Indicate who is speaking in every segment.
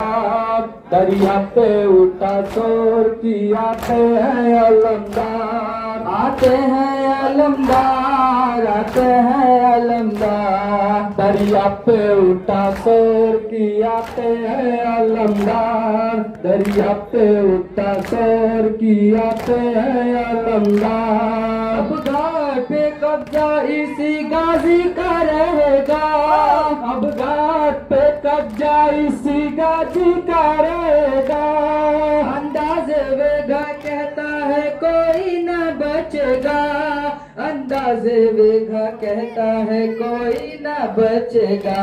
Speaker 1: दरिया पे उठा शोर की आते हैं अलमदार,
Speaker 2: आते हैं अलमदार, आते हैं अलमदार।
Speaker 1: दरिया पे उठा शोर की आते हैं अलमदार, दरिया पे उठा शोर की आते हैं अलमदार।
Speaker 2: अब घाट पे कब्जा इसी गाजी का रहेगा,
Speaker 1: अब घाट पे कब्जा इसी गाजी का रहेगा।
Speaker 2: अंदाज़े वेगा कहता है कोई न बचेगा, अंदाज़े वेगा कहता है कोई न बचेगा।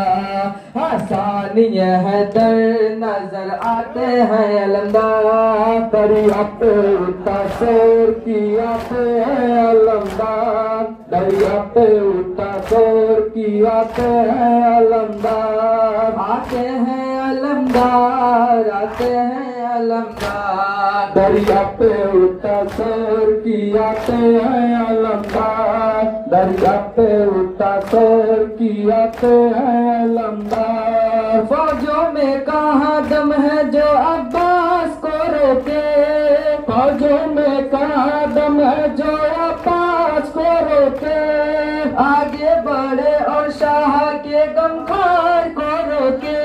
Speaker 2: आसानिय है दर नजर आते हैं अलमदार,
Speaker 1: दरिया पे उठा शोर की आते हैं अलमदार, दरिया पे उठा शोर की आते हैं अलमदार।
Speaker 2: आते हैं अलमदार, आते हैं अलमदार।
Speaker 1: दरिया पे उठा शोर की आते हैं अलमदार, दरिया पे उठा शोर की आते हैं अलमदार।
Speaker 2: फौजों में कहाँ दम है जो अब्बास को रोके,
Speaker 1: फौजों में कहाँ दम है जो अब्बास को रोके।
Speaker 2: आगे बढ़े और शाह के गमखार को रोके,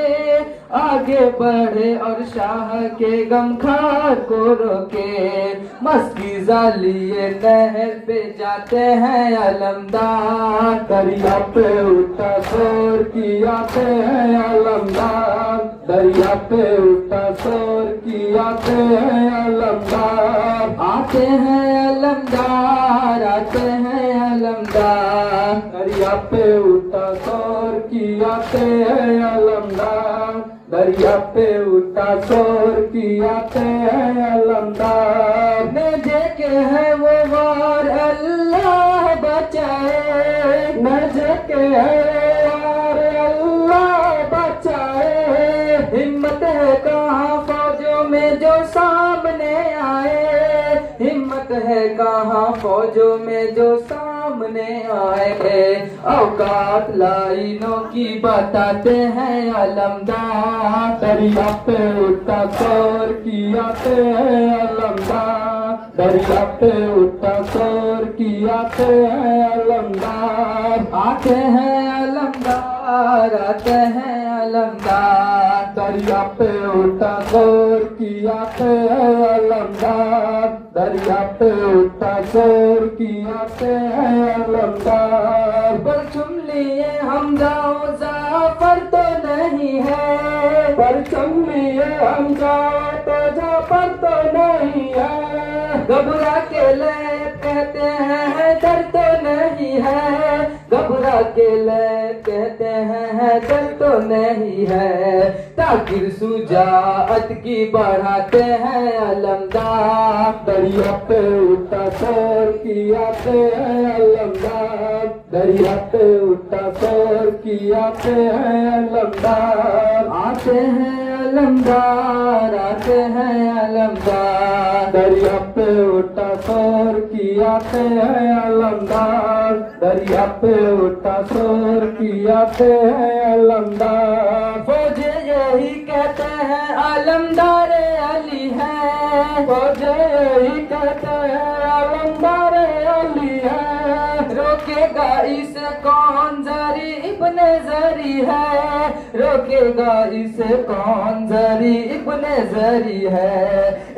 Speaker 2: आगे बढ़े और शाह के गमखार को रोके। मस्कीज़ा लिए नहर पे जाते हैं अलमदार,
Speaker 1: दरिया पे उठा शोर की आते हैं अलमदार, दरिया पे उठा शोर की आते हैं अलमदार।
Speaker 2: आते हैं अलमदार, आते हैं अलमदार।
Speaker 1: दरिया पे उठा शोर की आते हैं अलमदार, दरिया पे उठा शोर की आते हैं अलमदार।
Speaker 2: ने देखे हैं वो वार अल्लाह बचाए,
Speaker 1: न देखे हैं यार अल्लाह बचाए।
Speaker 2: हिम्मत है कहाँ फौजों में जो सामने आए, हिम्मत है कहाँ फौजों में जो सामने आए। औकात लाइनों की बताते हैं अलमदार,
Speaker 1: दरिया पे उठा शोर की आते हैं अलमदार, दरिया पे उठा शोर की आते हैं अलमदार।
Speaker 2: आते हैं अलमदार, आते हैं अलमदार।
Speaker 1: दरिया पे उठा शोर की आते हैं अलमदार, दरिया पे उठा शोर की आते हैं अलमदार।
Speaker 2: पर चुम लिए हमजा जाफर तो नहीं है,
Speaker 1: पर चम्मिए हम जाओ तो जाफर तो नहीं है।
Speaker 2: घबरा के ले कहते हैं डर तो नहीं है, घबरा के ले कहते हैं डर तो नहीं है। ताकिर सुजात की बढ़ाते हैं अलमदार,
Speaker 1: दरिया पे उठा शोर की आते हैं अलमदार, दरिया पे उठा शोर की आते हैं अलमदार।
Speaker 2: आते हैं अलमदार, आते हैं अलमदार।
Speaker 1: दरिया पे उठा शोर की आते हैं अलमदार, दरिया पे उठा शोर की आते हैं अलमदार।
Speaker 2: फौजे यही कहते हैं अलमदार अली है,
Speaker 1: फौजे यही कहते हैं अलमदार अली है।
Speaker 2: रोकेगा इसे कौन जरी इब्ने जरी है, रोकेगा इसे कौन जरी इब्ने जरी है।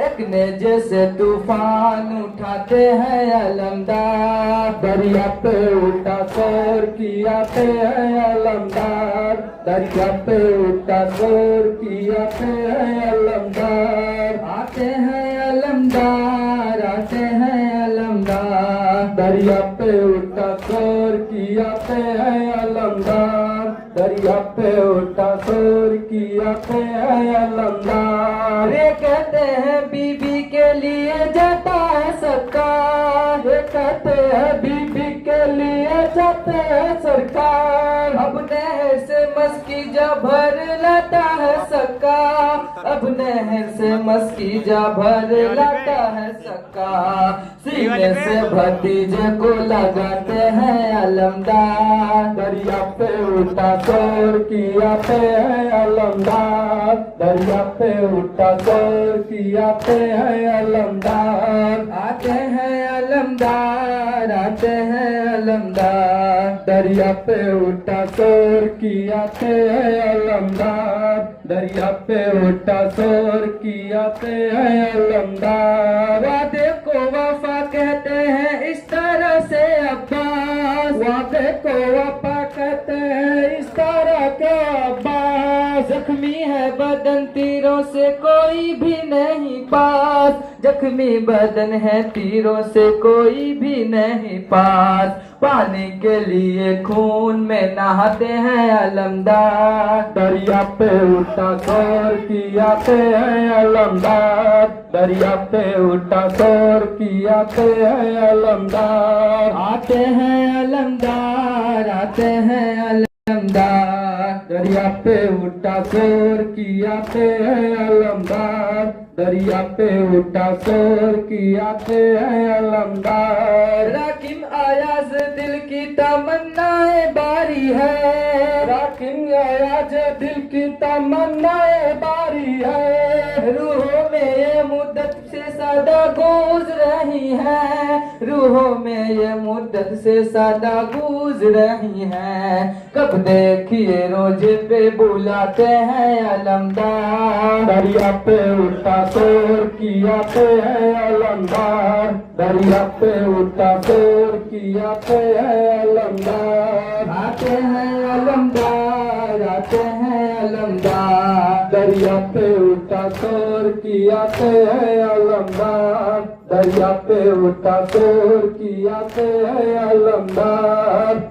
Speaker 2: एक ने जैसे तूफान उठाते हैं अलमदार,
Speaker 1: दरिया पे उठा शोर की आते हैं अलमदार, दरिया पे उठा शोर की आते हैं अलमदार।
Speaker 2: आते हैं अलमदार, आते हैं अलमदार।
Speaker 1: दरिया पे उठा शोर की आते हैं अलमदार, दरिया पे उठा शोर की आते हैं अलमदार।
Speaker 2: रे कहते हैं बीबी के लिए जाता है सरकार,
Speaker 1: ये कहते हैं बीबी के लिए जाते हैं सरकार।
Speaker 2: अब नहर से मस्की जब भर लाता है सक्का, अब जब नहर से मस्की जा भर लाता है सक्का, सीने से भतीजे को लगाते हैं अलमदार।
Speaker 1: दरिया पे उठा शोर किया पे है अलमदार, दरिया पे उठा शोर किया पे है अलमदार।
Speaker 2: आते हैं अलमदार, आते हैं अलमदार,
Speaker 1: दरिया पे उठा शोर किया पे है अलमदार, दरिया पे उठा शोर किया पे है अलमदार।
Speaker 2: वादे को वफा कहते हैं इस तरह से अब्बास,
Speaker 1: वादे को वफा कहते हैं इस तरह के अब्बास।
Speaker 2: जख्मी है बदन तीरों से कोई भी नहीं पास, जख्मी बदन है तीरों से कोई भी नहीं पास। पानी के लिए खून में नहाते हैं अलमदार,
Speaker 1: दरिया पे उठा शोर किया पे है अलमदार, दरिया पे उठा शोर किया पे है अलमदार।
Speaker 2: आते हैं अलमदार, आते हैं अलमदार,
Speaker 1: दरिया पे उठा शोर किया पे है अलमदार, दरिया पे उठा शोर किया पे है अलमदार।
Speaker 2: राकिम आयाज दिल की तमन्नाएं बारी है,
Speaker 1: राकिम आयाज दिल की तमन्नाएं बारी है।
Speaker 2: रूहों में ये मुद्दत से सदा गूंज रही है, रूहों में ये मुद्दत से सदा गूंज रही है। कब देखिए रोज पे बुलाते हैं अलमदार,
Speaker 1: दरिया पे उठा शोर किया पे है अलमदार, दरिया पे उठा शोर किया पे है अलमदार।
Speaker 2: आते हैं अलमदार, आते हैं अलमदार,
Speaker 1: दरिया पे उठा शोर किया पे है अलमदार, दरिया पे उठा शोर किया पे है अलमदार।